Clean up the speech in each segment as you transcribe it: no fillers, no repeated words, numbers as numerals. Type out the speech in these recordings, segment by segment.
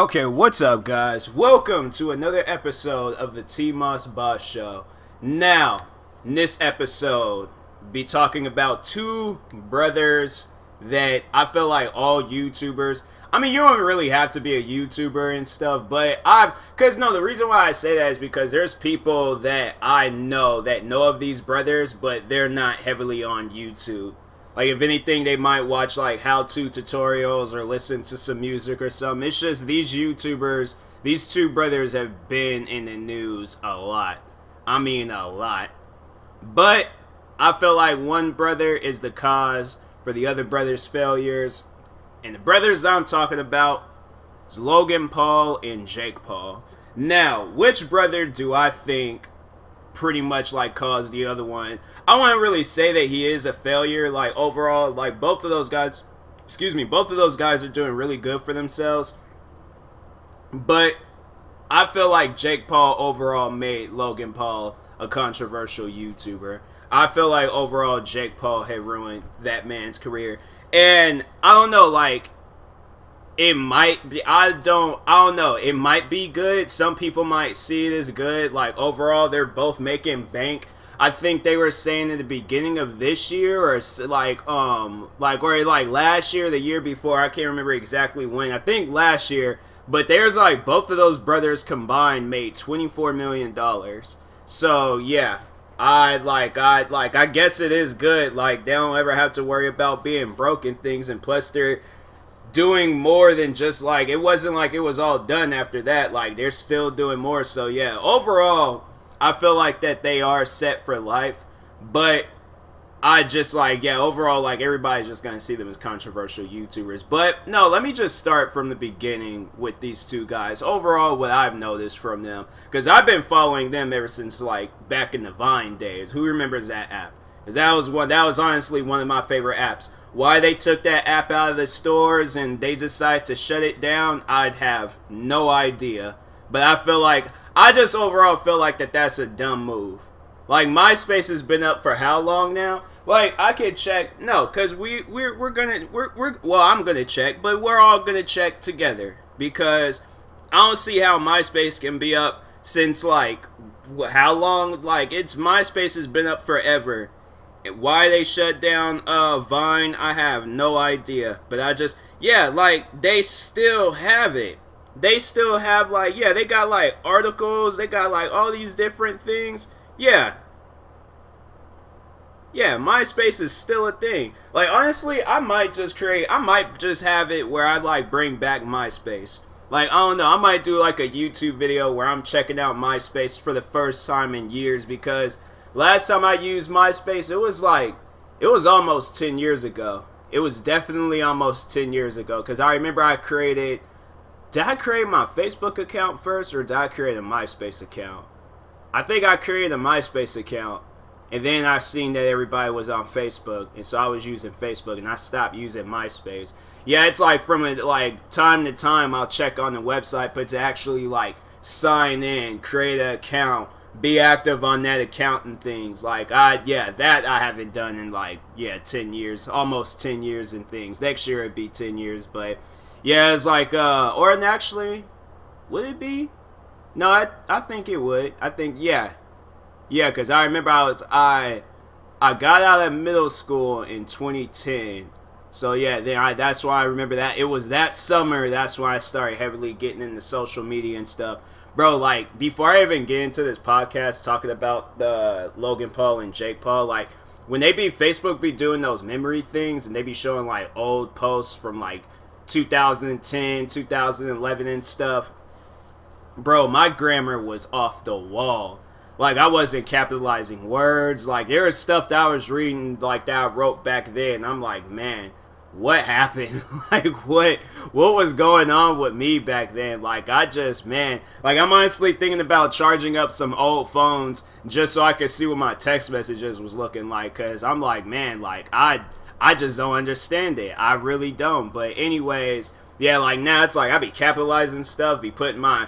Okay, what's up, guys? Welcome to another episode of the TMossBoss show. Now, in this episode, be talking about two brothers that I feel like all YouTubers. I mean, you don't really have to be a YouTuber and stuff, but the reason why I say that is because there's people that I know that know of these brothers, but they're not heavily on YouTube. Like, if anything, they might watch, like, how-to tutorials or listen to some music or something. It's just these YouTubers, these two brothers have been in the news a lot. I mean, a lot. But I feel like one brother is the cause for the other brother's failures. And the brothers I'm talking about is Logan Paul and Jake Paul. Now, which brother do I think pretty much like caused the other one? I wouldn't really say that he is a failure. Like, overall, like, both of those guys are doing really good for themselves. But I feel like Jake Paul overall made Logan Paul a controversial YouTuber. I feel like overall Jake Paul had ruined that man's career. And I don't know, like, it might be, I don't know, it might be good. Some people might see it as good. Like, overall, they're both making bank. I think they were saying at the beginning of this year, or last year, the year before, I can't remember exactly when. I think last year, but there's like both of those brothers combined made $24 million. So yeah, I guess it is good. Like, they don't ever have to worry about being broke and things, and plus they're doing more than just, like, it wasn't like it was all done after that. Like, they're still doing more. So yeah, overall, I feel like that they are set for life. But I just, like, yeah, overall, like, everybody's just gonna see them as controversial YouTubers. But no, let me just start from the beginning with these two guys. Overall, what I've noticed from them, because I've been following them ever since, like, back in the Vine days. Who remembers that app? Because that was honestly one of my favorite apps. Why they took that app out of the stores and they decided to shut it down, I'd have no idea. But I just overall feel like that's a dumb move. Like, MySpace has been up for how long now? Like, I could check. No, because I'm gonna check, but we're all gonna check together, because I don't see how MySpace can be up since, like, how long? Like, MySpace has been up forever. Why they shut down Vine, I have no idea. But like, they still have it. They still have, like, yeah, they got, like, articles, they got, like, all these different things. Yeah, MySpace is still a thing. Like, honestly, I might just have it where I, like, bring back MySpace. Like, I don't know, I might do, like, a YouTube video where I'm checking out MySpace for the first time in years, because last time I used MySpace, it was almost 10 years ago. It was definitely almost 10 years ago, because I remember did I create my Facebook account first, or did I create a MySpace account? I think I created a MySpace account, and then I seen that everybody was on Facebook, and so I was using Facebook, and I stopped using MySpace. Yeah, it's like from time to time I'll check on the website, but to actually, like, sign in, create an account, be active on that account and things, like, that I haven't done in, like, 10 years, almost 10 years and things. Next year it'd be 10 years, but yeah, it's like, actually, would it be? No, I think it would. I think, yeah, because I remember I got out of middle school in 2010. So yeah, that's why I remember that. It was that summer, that's when I started heavily getting into social media and stuff. Bro, like, before I even get into this podcast talking about the Logan Paul and Jake Paul, like, when Facebook be doing those memory things, and they be showing, like, old posts from, like, 2010, 2011 and stuff, bro, my grammar was off the wall. Like, I wasn't capitalizing words. Like, there was stuff that I was reading, like, that I wrote back then. I'm like, man, what happened? Like, what was going on with me back then? Like, I'm honestly thinking about charging up some old phones just so I could see what my text messages was looking like, because I'm like, man, like, I just don't understand it. I really don't. But anyways, yeah, like, now it's like I be capitalizing stuff, be putting my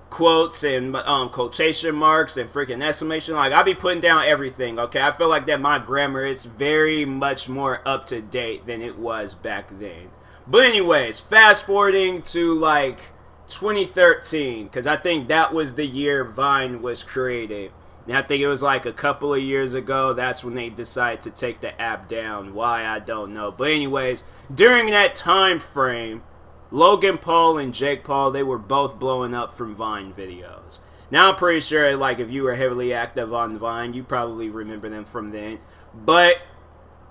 quotes and quotation marks and freaking exclamation. Like, I be putting down everything, okay? I feel like that my grammar is very much more up to date than it was back then. But anyways, fast forwarding to, like, 2013, because I think that was the year Vine was created. And I think it was like a couple of years ago, that's when they decided to take the app down. Why, I don't know. But anyways, during that time frame, Logan Paul and Jake Paul, they were both blowing up from Vine videos. Now I'm pretty sure, like, if you were heavily active on Vine, you probably remember them from then. But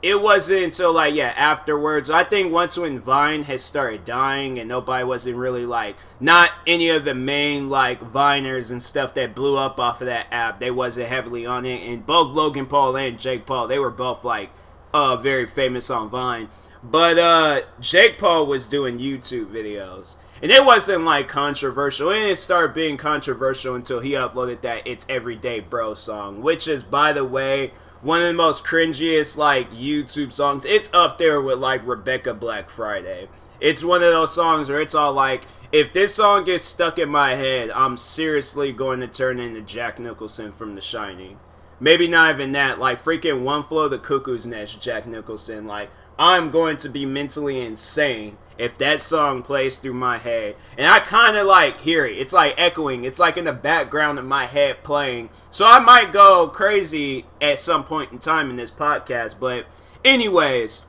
it wasn't until, like, yeah, afterwards. I think once when Vine has started dying and nobody wasn't really, like, not any of the main, like, Viners and stuff that blew up off of that app, they wasn't heavily on it. And both Logan Paul and Jake Paul, they were both, like, very famous on Vine. But Jake Paul was doing YouTube videos. And it wasn't, like, controversial. It didn't start being controversial until he uploaded that It's Everyday Bro song, which is, by the way, one of the most cringiest, like, YouTube songs. It's up there with, like, Rebecca Black Friday. It's one of those songs where it's all like, if this song gets stuck in my head, I'm seriously going to turn into Jack Nicholson from The Shining. Maybe not even that, like, freaking One Flew Over the Cuckoo's Nest, Jack Nicholson. Like, I'm going to be mentally insane if that song plays through my head. And I kind of, like, hear it. It's, like, echoing. It's, like, in the background of my head playing. So I might go crazy at some point in time in this podcast. But anyways,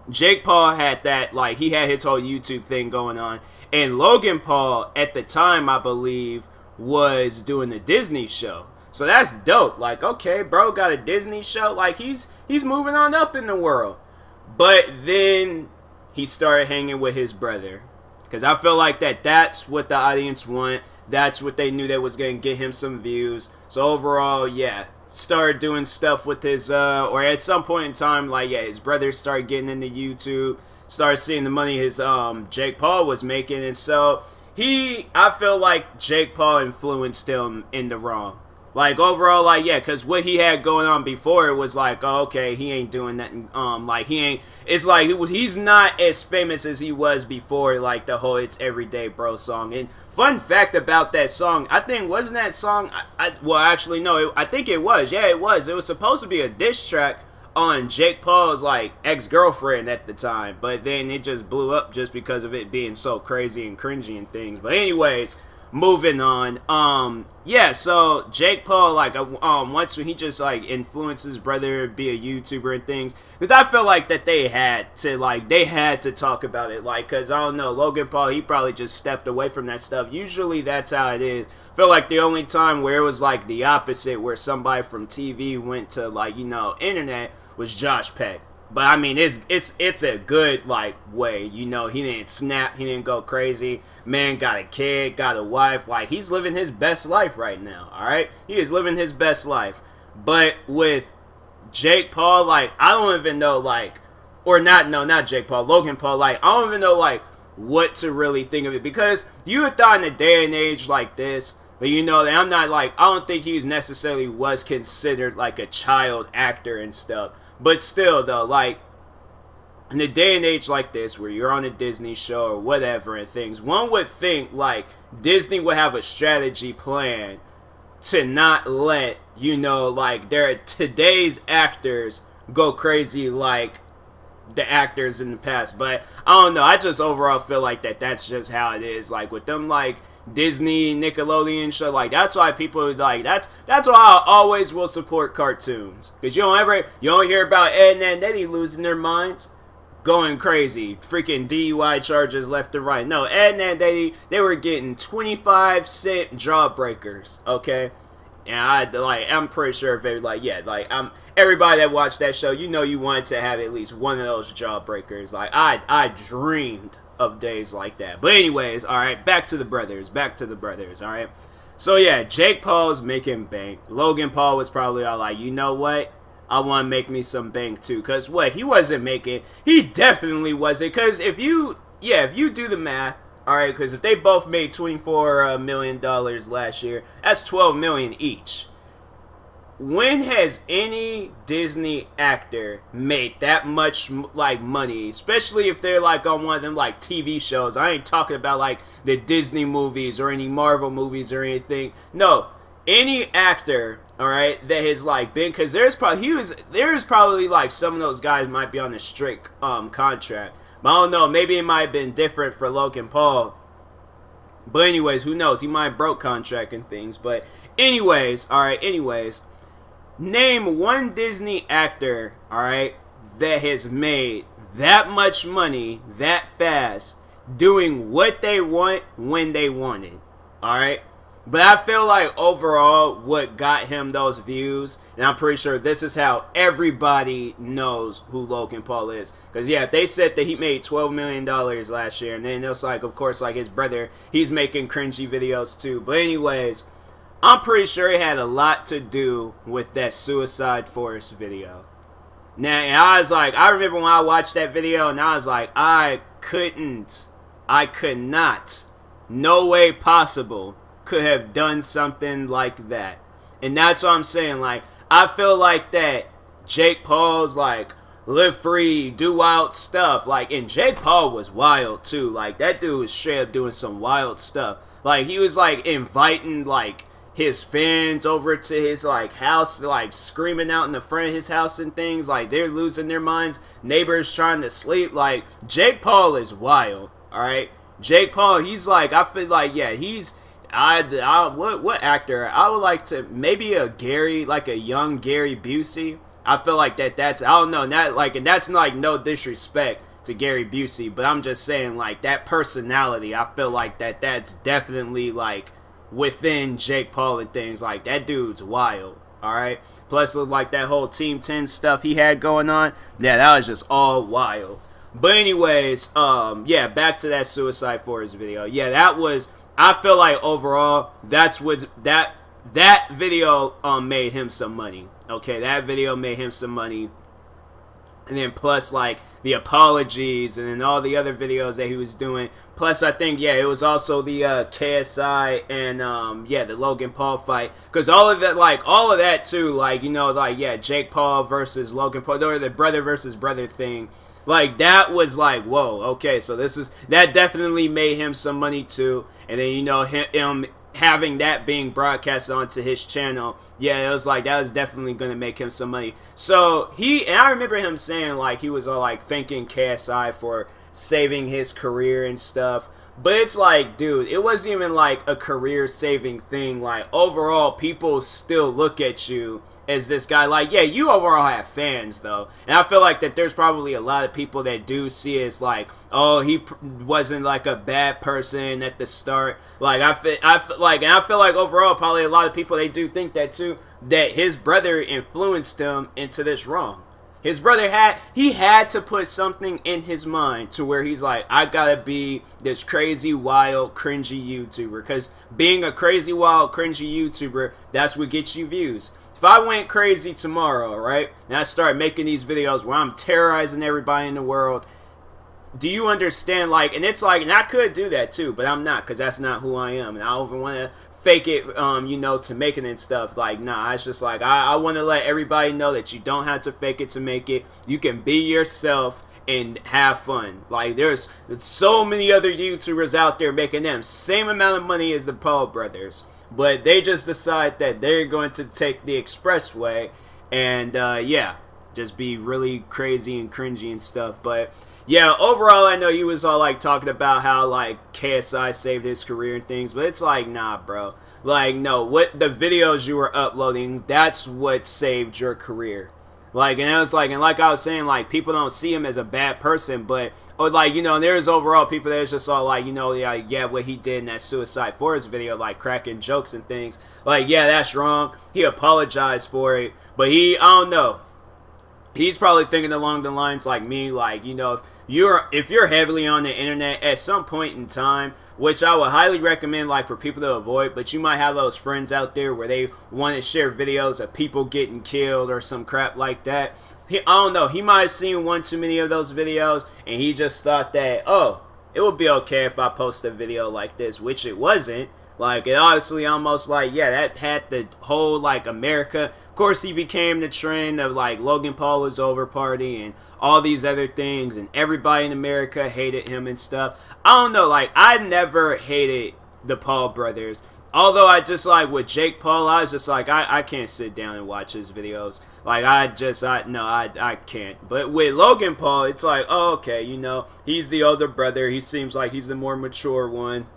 Jake Paul had that, like, he had his whole YouTube thing going on. And Logan Paul, at the time, I believe, was doing the Disney show. So that's dope. Like, okay, bro got a Disney show. Like, he's moving on up in the world. But then he started hanging with his brother. Because I feel like that's what the audience want. That's what they knew that was going to get him some views. So overall, yeah, started doing stuff with his, or at some point in time, like, yeah, his brother started getting into YouTube. Started seeing the money his, Jake Paul was making. And so I feel like Jake Paul influenced him in the wrong. Like, overall, like, yeah, because what he had going on before, it was like, oh, okay, he ain't doing nothing, like, it's like, he's not as famous as he was before, like, the whole It's Everyday Bro song. And fun fact about that song, I think, wasn't that song, well, actually, no, I think it was, yeah, it was supposed to be a diss track on Jake Paul's, like, ex-girlfriend at the time, but then it just blew up just because of it being so crazy and cringy and things. But anyways, moving on, yeah, so Jake Paul, like, once when he just, like, influenced his brother to be a YouTuber and things, because I feel like that they had to talk about it, like, because, I don't know, Logan Paul, he probably just stepped away from that stuff. Usually that's how it is. I feel like the only time where it was, like, the opposite, where somebody from TV went to, like, you know, internet, was Josh Peck. But I mean, it's a good, like, way, you know. He didn't snap, he didn't go crazy. Man got a kid, got a wife. Like, he's living his best life right now. All right, he is living his best life. But with Jake Paul, like, I don't even know, like, or not Jake Paul, Logan Paul. Like, I don't even know, like, what to really think of it, because you would thought in a day and age like this, but you know, that I'm not, like, I don't think he necessarily was considered, like, a child actor and stuff. But still, though, like, in a day and age like this, where you're on a Disney show or whatever and things, one would think, like, Disney would have a strategy plan to not let, you know, like, today's actors go crazy like the actors in the past. But I don't know, I just overall feel like that's just how it is. Like, with them, like, Disney, Nickelodeon show, like, that's why people, like, that's why I always will support cartoons, because you don't hear about Ed and Eddie losing their minds, going crazy, freaking DUI charges left and right. No, Ed and Eddie, they were getting 25-cent jawbreakers, okay? And I'm pretty sure if they, like, yeah, like, everybody that watched that show, you know, you wanted to have at least one of those jawbreakers. Like, I dreamed of days like that. But anyways, alright, back to the brothers, alright? So yeah, Jake Paul's making bank. Logan Paul was probably all like, you know what? I want to make me some bank too. Because what? He wasn't making, he definitely wasn't. Because if you do the math, alright, because if they both made $24 million last year, that's $12 million each. When has any Disney actor made that much, like, money, especially if they're, like, on one of them, like, TV shows? I ain't talking about, like, the Disney movies or any Marvel movies or anything. No, any actor, all right, that has, like, been, because there's probably, like, some of those guys might be on a strict contract. But I don't know, maybe it might have been different for Logan Paul. But anyways, who knows? He might broke contract and things. But anyways, all right. Anyways, name one Disney actor, all right, that has made that much money that fast, doing what they want when they want it. All right. But I feel like overall, what got him those views, and I'm pretty sure this is how everybody knows who Logan Paul is. Because, yeah, they said that he made $12 million last year, and then it's like, of course, like his brother, he's making cringy videos too. But anyways, I'm pretty sure it had a lot to do with that Suicide Forest video. Now, and I was like, I remember when I watched that video, and I was like, I could not, no way possible, could have done something like that. And that's what I'm saying. Like, I feel like that Jake Paul's like live free, do wild stuff. Like, and Jake Paul was wild too. Like, that dude was straight up doing some wild stuff. Like, he was like inviting like his fans over to his like house, like screaming out in the front of his house and things. Like, they're losing their minds. Neighbors trying to sleep. Like, Jake Paul is wild. All right, Jake Paul. He's like, I feel like, yeah, he's. What actor? I would like to maybe like a young Gary Busey. I feel like that's I don't know, not like, and that's like no disrespect to Gary Busey, but I'm just saying like that personality. I feel like that's definitely like within Jake Paul and things. Like, that dude's wild. All right. Plus, like that whole Team 10 stuff he had going on. Yeah, that was just all wild. But anyways, yeah, back to that Suicide Forest video. Yeah, that was. I feel like overall, that's what that video made him some money. Okay, that video made him some money. And then plus like the apologies and then all the other videos that he was doing. Plus I think, yeah, it was also the KSI and yeah, the Logan Paul fight. Because all of that too, like, you know, like, yeah, Jake Paul versus Logan Paul, or the brother versus brother thing. Like, that was like, whoa, okay, so that definitely made him some money too. And then, you know, him having that being broadcast onto his channel, yeah, it was like, that was definitely going to make him some money. So, and I remember him saying, like, he was all like thanking KSI for saving his career and stuff. But it's like, dude, it wasn't even like a career-saving thing. Like, overall, people still look at you as this guy. Like, yeah, you overall have fans, though. And I feel like that there's probably a lot of people that do see it as like, oh, he wasn't like a bad person at the start. Like, I feel like overall, probably a lot of people, they do think that too, that his brother influenced him into this wrong. His brother had to put something in his mind to where he's like, I gotta be this crazy, wild, cringy YouTuber. Because being a crazy, wild, cringy YouTuber, that's what gets you views. If I went crazy tomorrow, right, and I start making these videos where I'm terrorizing everybody in the world, do you understand? Like, and it's like, and I could do that too, but I'm not, because that's not who I am. And I don't even want to fake it, you know, to make it and stuff. Like, nah, it's just like, I want to let everybody know that you don't have to fake it to make it. You can be yourself and have fun. Like, there's so many other YouTubers out there making them same amount of money as the Paul brothers, but they just decide that they're going to take the expressway and yeah, just be really crazy and cringy and stuff. But yeah, overall, I know you was all like talking about how like KSI saved his career and things, but it's like, nah, bro. Like, no, what the videos you were uploading, that's what saved your career. Like, and it was like, and like I was saying, like, people don't see him as a bad person, but, or like, you know, and there's overall people that was just all like, you know, yeah, what he did in that Suicide Forest video, like cracking jokes and things. Like, yeah, that's wrong. He apologized for it, but I don't know. He's probably thinking along the lines like me, like, you know, if you're heavily on the internet at some point in time, which I would highly recommend, like, for people to avoid, but you might have those friends out there where they want to share videos of people getting killed or some crap like that. I don't know, he might have seen one too many of those videos, and he just thought that, oh, it would be okay if I post a video like this, which it wasn't. Like, it obviously almost like, yeah, that had the whole, like, America. Of course, he became the trend of, like, Logan Paul is over party and all these other things, and everybody in America hated him and stuff. I don't know, like, I never hated the Paul brothers. Although I just, like, with Jake Paul, I was just like, I can't sit down and watch his videos. Like, I can't. But with Logan Paul, it's like, oh, okay, you know, he's the older brother. He seems like he's the more mature one.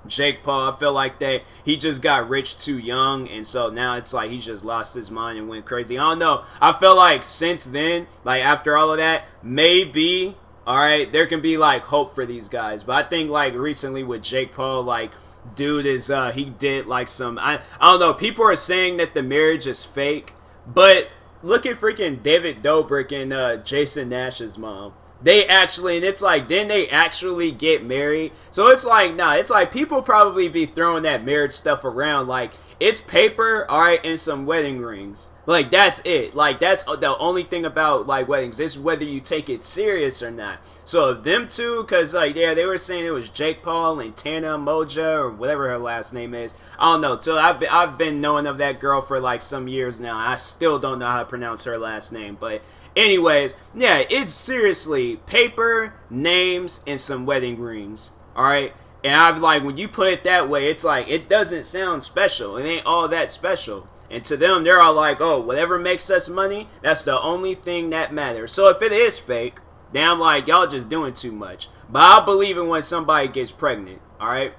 Jake Paul, I feel like that he just got rich too young, and so now it's like he just lost his mind and went crazy. I don't know. I feel like since then, like after all of that, maybe, all right, there can be like hope for these guys. But I think like recently with Jake Paul, like dude is he did like some I don't know. People are saying that the marriage is fake, but look at freaking David Dobrik and Jason Nash's mom. They actually, and it's like, didn't they actually get married? So it's like, nah, it's like people probably be throwing that marriage stuff around. Like, it's paper, all right, and some wedding rings. Like, that's it. Like, that's the only thing about, like, weddings. It's whether you take it serious or not. So, them two, because, like, yeah, they were saying it was Jake Paul and Tana Moja, or whatever her last name is. I don't know. So, I've been knowing of that girl for, like, some years now. I still don't know how to pronounce her last name, but anyways, yeah, it's seriously paper, names, and some wedding rings. Alright? And I've like, when you put it that way, it's like, it doesn't sound special. It ain't all that special. And to them, they're all like, oh, whatever makes us money, that's the only thing that matters. So if it is fake, then I'm like, y'all just doing too much. But I'll believe it when somebody gets pregnant. Alright?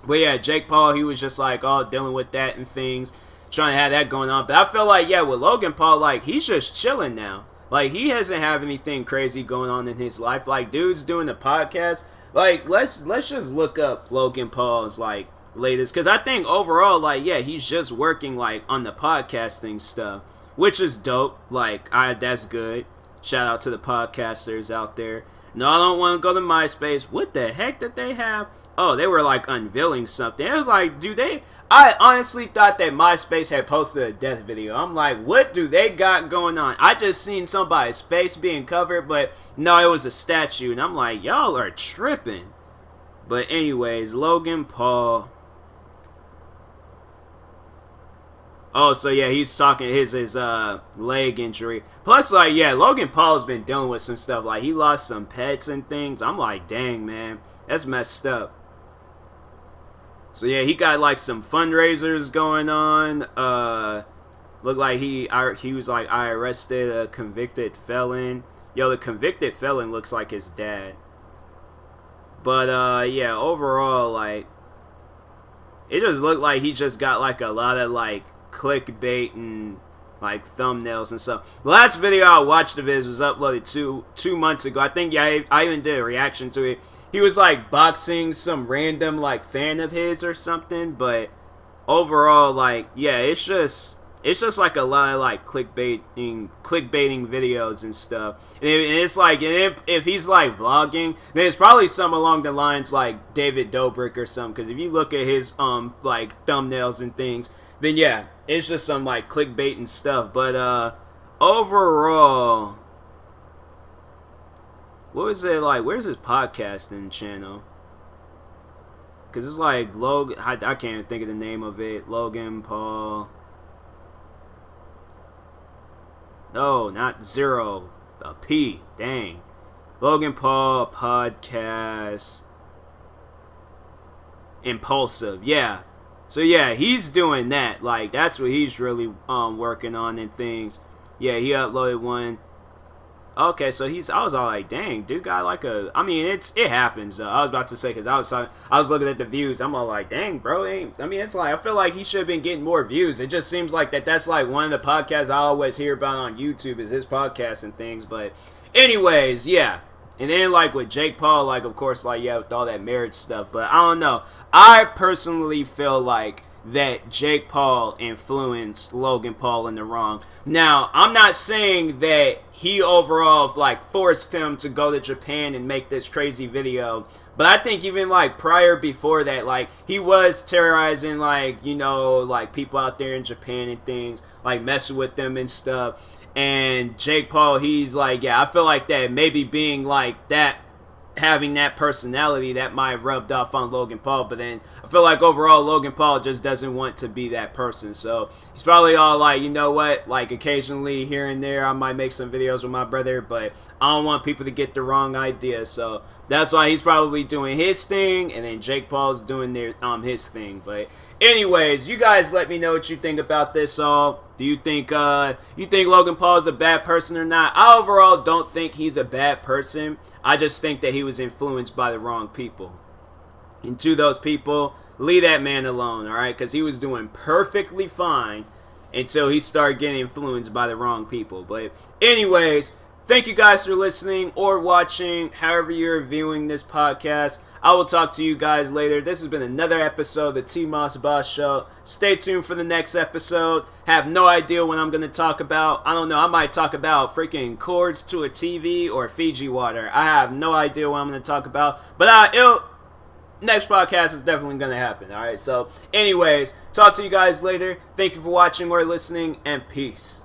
But yeah, Jake Paul, he was just like, oh, dealing with that and things, trying to have that going on. But I feel like, yeah, with Logan Paul, like, he's just chilling now. Like, he doesn't have anything crazy going on in his life. Like, dude's doing the podcast. Like, let's just look up Logan Paul's, like, latest. Because I think overall, like, yeah, he's just working, like, on the podcasting stuff, which is dope. Like, that's good. Shout out to the podcasters out there. No, I don't want to go to MySpace. What the heck did they have? Oh, they were, like, unveiling something. It was like, I honestly thought that MySpace had posted a death video. I'm like, what do they got going on? I just seen somebody's face being covered, but no, it was a statue. And I'm like, y'all are tripping. But anyways, Logan Paul. Oh, so yeah, he's talking his leg injury. Plus, like, yeah, Logan Paul's been dealing with some stuff. Like, he lost some pets and things. I'm like, dang, man. That's messed up. So yeah, he got like some fundraisers going on. Looked like he was like, I arrested a convicted felon. Yo, the convicted felon looks like his dad. But yeah, overall, like, it just looked like he just got like a lot of like clickbait and like thumbnails and stuff. The last video I watched of his was uploaded two months ago. I think, yeah, I even did a reaction to it. He was like boxing some random like fan of his or something, but overall, like, yeah, it's just like a lot of like clickbaiting videos and stuff. And it's like, if he's like vlogging, then it's probably something along the lines like David Dobrik or something. Because if you look at his like thumbnails and things, then yeah, it's just some like clickbait and stuff. But overall, what was it like? Where's his podcasting channel? Because it's like Logan. I can't even think of the name of it. Logan Paul. No, not zero. A P. Dang. Logan Paul podcast. Impulsive. Yeah. So yeah, he's doing that. Like, that's what he's really working on and things. Yeah, he uploaded one. Okay, so I was all like, dang, dude got like a, I mean, it happens, though. I was about to say, because I was looking at the views, I'm all like, dang, bro, it's like, I feel like he should have been getting more views. It just seems like that's like one of the podcasts I always hear about on YouTube is his podcast and things, but anyways, yeah. And then, like, with Jake Paul, like, of course, like, yeah, with all that marriage stuff, but I don't know. I personally feel like that Jake Paul influenced Logan Paul in the wrong. Now, I'm not saying that he overall, like, forced him to go to Japan and make this crazy video, but I think even, like, before that, like, he was terrorizing, like, you know, like, people out there in Japan and things, like, messing with them and stuff. And Jake Paul, he's like, yeah, I feel like that maybe being like that, having that personality, that might have rubbed off on Logan Paul. But then I feel like overall Logan Paul just doesn't want to be that person. So he's probably all like, you know what, like occasionally here and there I might make some videos with my brother, but I don't want people to get the wrong idea. So that's why he's probably doing his thing, and then Jake Paul's doing his thing. But anyways, you guys let me know what you think about this all. Do you think Logan Paul is a bad person or not? I overall don't think he's a bad person. I just think that he was influenced by the wrong people. And to those people, leave that man alone, alright? Because he was doing perfectly fine until he started getting influenced by the wrong people. But anyways, thank you guys for listening or watching, however you're viewing this podcast. I will talk to you guys later. This has been another episode of the TMossBoss Show. Stay tuned for the next episode. Have no idea what I'm going to talk about. I don't know. I might talk about freaking cords to a TV or Fiji water. I have no idea what I'm going to talk about. But next podcast is definitely going to happen. Alright, so anyways, talk to you guys later. Thank you for watching or listening, and peace.